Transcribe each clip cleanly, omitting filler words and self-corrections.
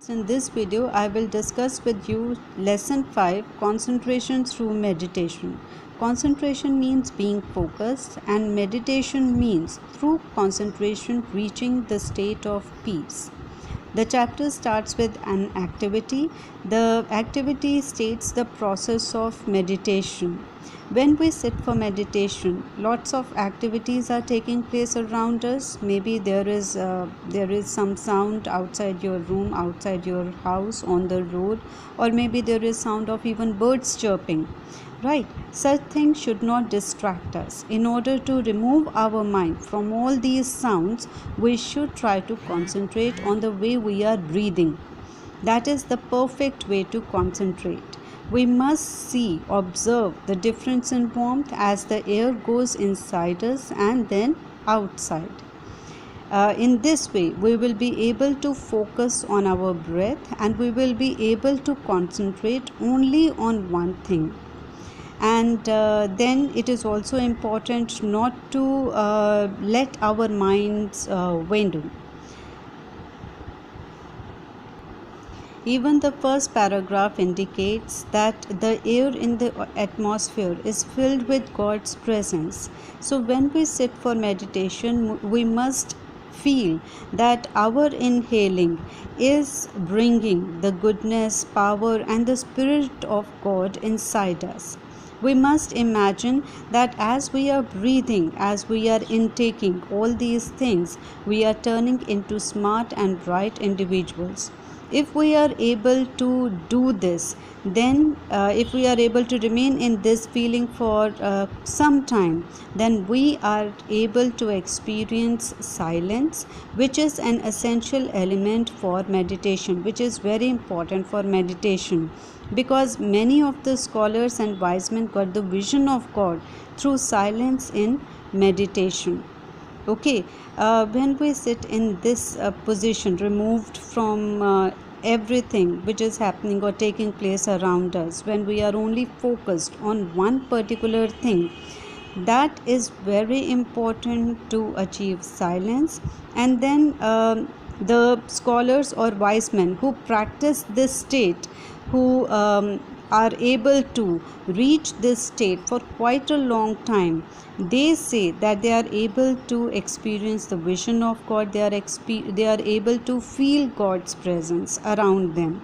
In this video, I will discuss with you lesson 5, concentration through meditation. Concentration means being focused, and meditation means through concentration reaching the state of peace. The chapter starts with an activity. The activity states the process of meditation. When we sit for meditation, lots of activities are taking place around us. Maybe there is some sound outside your room, outside your house, on the road, or maybe there is sound of even birds chirping. Right? Such things should not distract us. In order to remove our mind from all these sounds, we should try to concentrate on the way we are breathing. That is the perfect way to concentrate. We must see, observe the difference in warmth as the air goes inside us and then outside. In this way, we will be able to focus on our breath and we will be able to concentrate only on one thing. And then it is also important not to let our minds wander. Even the first paragraph indicates that the air in the atmosphere is filled with God's presence. So when we sit for meditation, we must feel that our inhaling is bringing the goodness, power, and the Spirit of God inside us. We must imagine that as we are breathing, as we are intaking all these things, we are turning into smart and bright individuals. If we are able to do this, then if we are able to remain in this feeling for some time, then we are able to experience silence, which is an essential element for meditation, which is very important for meditation, because many of the scholars and wise men got the vision of God through silence in meditation. Okay, when we sit in this position, removed from everything which is happening or taking place around us, when we are only focused on one particular thing, that is very important to achieve silence. And then the scholars or wise men who practice this state, who are able to reach this state for quite a long time, they say that they are able to experience the vision of God. They are able to feel God's presence around them.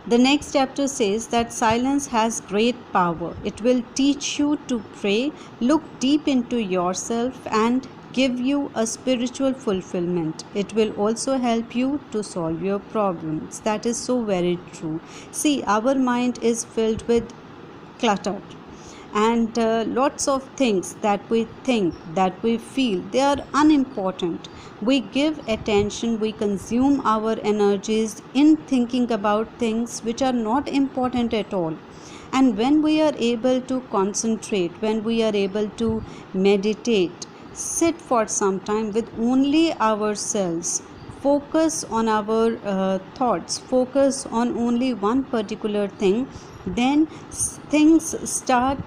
The next chapter says that silence has great power. It will teach you to pray, look deep into yourself, and give you a spiritual fulfillment. It will also help you to solve your problems. That is so very true. See, our mind is filled with clutter, and lots of things that we think, that we feel, they are unimportant. We give attention, we consume our energies in thinking about things which are not important at all. And when we are able to concentrate, when we are able to meditate, sit for some time with only ourselves, focus on our thoughts, focus on only one particular thing, then things start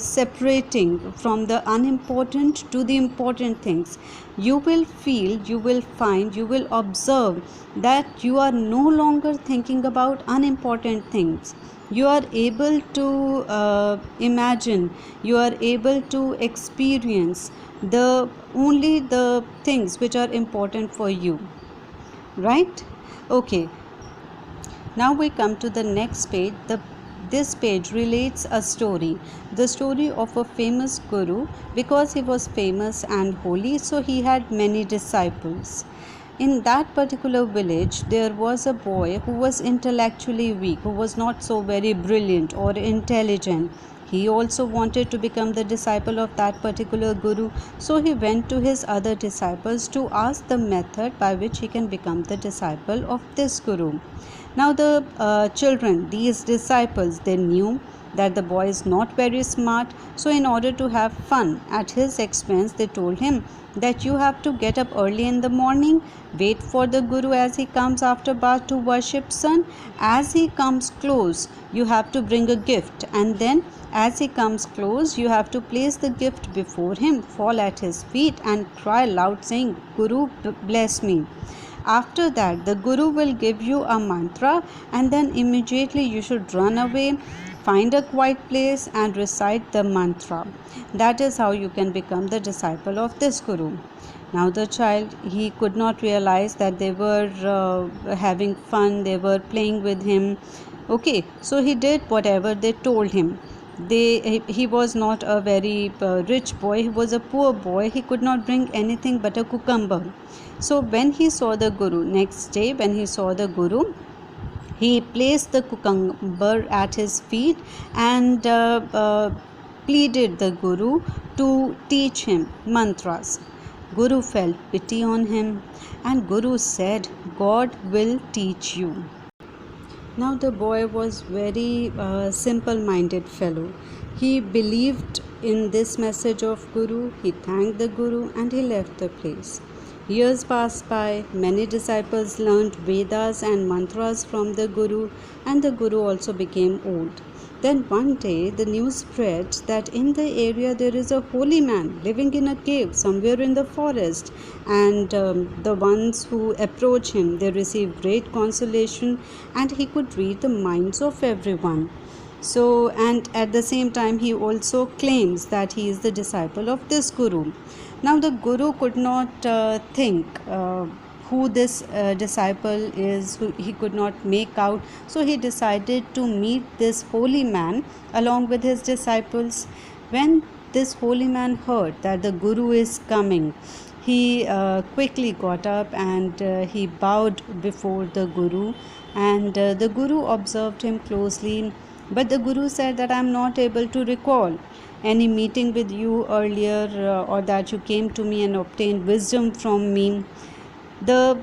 separating from the unimportant to the important things. You will feel, you will find, you will observe that you are no longer thinking about unimportant things. You are able to imagine, you are able to experience only the things which are important for you. Right? Okay. Now we come to the next page. This page relates a story, the story of a famous guru. Because he was famous and holy, so he had many disciples. In that particular village, there was a boy who was intellectually weak, who was not so very brilliant or intelligent. He also wanted to become the disciple of that particular guru. So he went to his other disciples to ask the method by which he can become the disciple of this guru. Now the children, these disciples, they knew that the boy is not very smart. So in order to have fun at his expense, they told him that you have to get up early in the morning, wait for the guru as he comes after bath to worship sun. As he comes close, you have to bring a gift, and then as he comes close, you have to place the gift before him, fall at his feet and cry loud saying, "Guru, bless me." After that, the Guru will give you a mantra, and then immediately you should run away, find a quiet place, and recite the mantra. That is how you can become the disciple of this Guru. Now the child, he could not realize that they were having fun, they were playing with him. Okay, so he did whatever they told him. He was not a very rich boy, he was a poor boy. He could not bring anything but a cucumber. So when he saw the Guru, next day when he saw the Guru, he placed the cucumber at his feet and pleaded the Guru to teach him mantras. Guru felt pity on him, and Guru said, God will teach you. Now the boy was very simple-minded fellow. He believed in this message of Guru. He thanked the Guru and he left the place. Years passed by. Many disciples learned Vedas and mantras from the Guru, and the Guru also became old. Then one day the news spread that in the area there is a holy man living in a cave somewhere in the forest, and the ones who approach him, they receive great consolation, and he could read the minds of everyone. So, and at the same time he also claims that he is the disciple of this Guru. Now the Guru could not think who this disciple is, who he could not make out. So he decided to meet this holy man along with his disciples. When this holy man heard that the Guru is coming, he quickly got up and he bowed before the Guru, and the Guru observed him closely. But the Guru said that I am not able to recall any meeting with you earlier, or that you came to me and obtained wisdom from me. The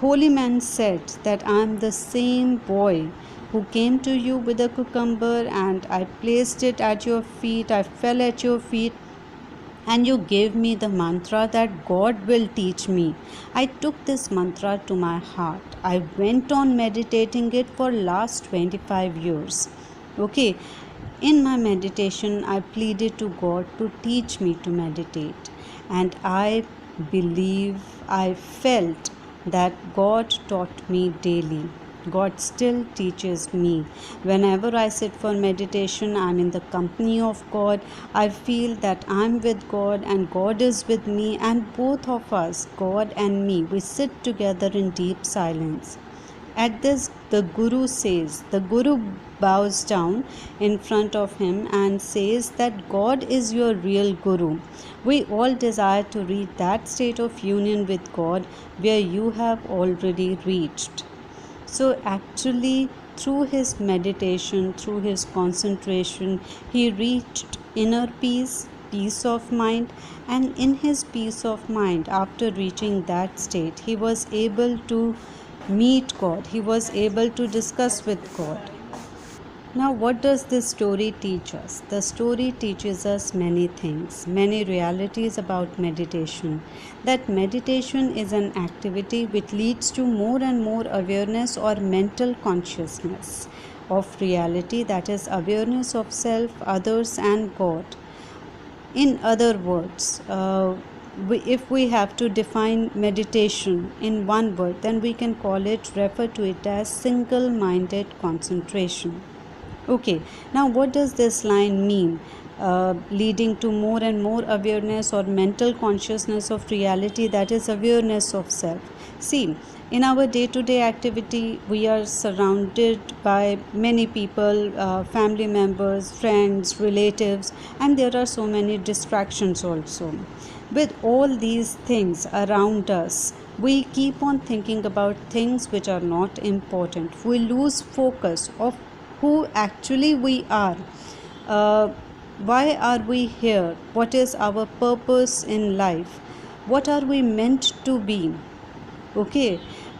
holy man said that I am the same boy who came to you with a cucumber, and I placed it at your feet, I fell at your feet, and you gave me the mantra that God will teach me. I took this mantra to my heart. I went on meditating it for last 25 years. Okay, in my meditation I pleaded to God to teach me to meditate, and I felt that God taught me daily. God still teaches me. Whenever I sit for meditation, I am in the company of God. I feel that I am with God and God is with me, and both of us, God and me, we sit together in deep silence. At this, the Guru bows down in front of him and says that God is your real Guru. We all desire to reach that state of union with God where you have already reached. So actually, through his meditation, through his concentration, he reached inner peace, peace of mind, and in his peace of mind, after reaching that state, he was able to meet God, he was able to discuss with God. Now, what does this story teach us? The story teaches us many things, many realities about meditation. That meditation is an activity which leads to more and more awareness or mental consciousness of reality, that is, awareness of self, others, and God. In other words, if we have to define meditation in one word, then we can refer to it as single-minded concentration. Okay, now what does this line mean? Leading to more and more awareness or mental consciousness of reality, that is awareness of self. See, in our day-to-day activity, we are surrounded by many people, family members, friends, relatives, and there are so many distractions also. With all these things around us, we keep on thinking about things which are not important. We lose focus of who actually we are. Why are we here? What is our purpose in life? What are we meant to be? Okay,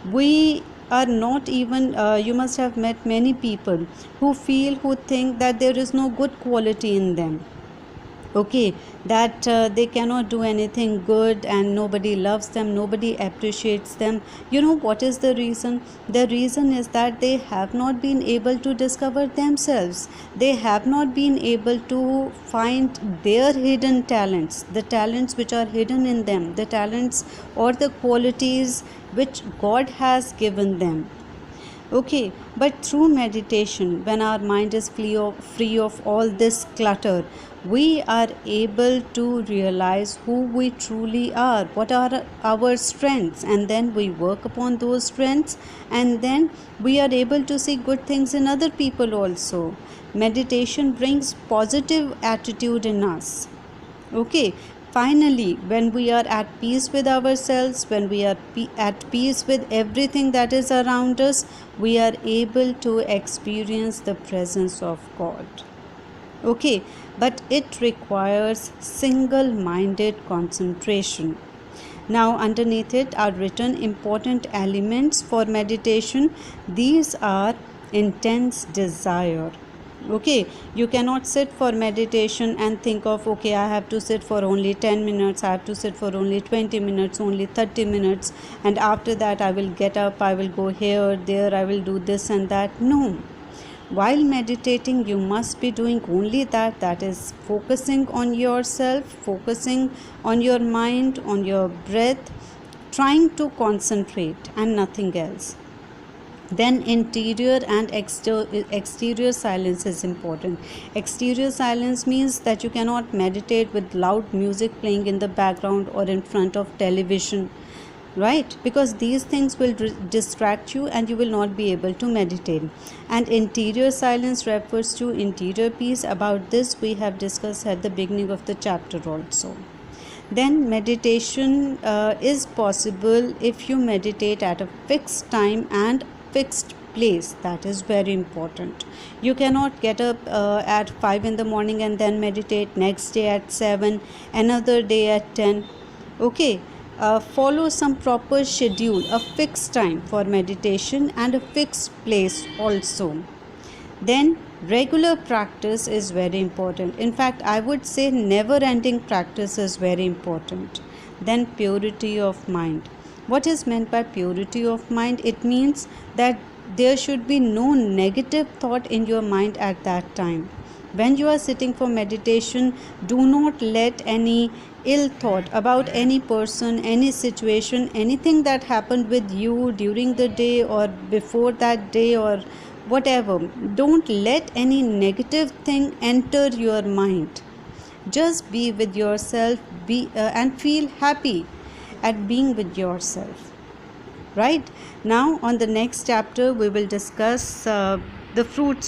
we are not even, you must have met many people who think that there is no good quality in them. okay, that they cannot do anything good and nobody loves them, nobody appreciates them. You know what is the reason? The reason is that they have not been able to discover themselves. They have not been able to find their hidden talents, the talents which are hidden in them, the talents or the qualities which God has given them. Okay, but through meditation, when our mind is free of all this clutter, we are able to realize who we truly are, what are our strengths, and then we work upon those strengths, and then we are able to see good things in other people also. Meditation brings positive attitude in us. Okay, finally, when we are at peace with ourselves, when we are at peace with everything that is around us, we are able to experience the presence of God. Okay, but it requires single minded concentration. Now, underneath it are written important elements for meditation. These are intense desire. Okay, you cannot sit for meditation and think of, okay, I have to sit for only 10 minutes, I have to sit for only 20 minutes, only 30 minutes, and after that I will get up, I will go here, there, I will do this and that. No. While meditating, you must be doing only that, that is focusing on yourself, focusing on your mind, on your breath, trying to concentrate and nothing else. Then interior and exterior silence is important. Exterior silence means that you cannot meditate with loud music playing in the background or in front of television, right? Because these things will distract you and you will not be able to meditate. And interior silence refers to interior peace. About this we have discussed at the beginning of the chapter also. Then meditation is possible if you meditate at a fixed time and fixed place. That is very important. You cannot get up at 5 in the morning and then meditate, next day at 7, another day at 10. Okay, follow some proper schedule, a fixed time for meditation and a fixed place also. Then regular practice is very important. In fact, I would say never ending practice is very important. Then purity of mind. What is meant by purity of mind? It means that there should be no negative thought in your mind at that time. When you are sitting for meditation, do not let any ill thought about any person, any situation, anything that happened with you during the day or before that day or whatever, don't let any negative thing enter your mind. Just be with yourself, and feel happy at being with yourself. Right now, on the next chapter we will discuss the fruits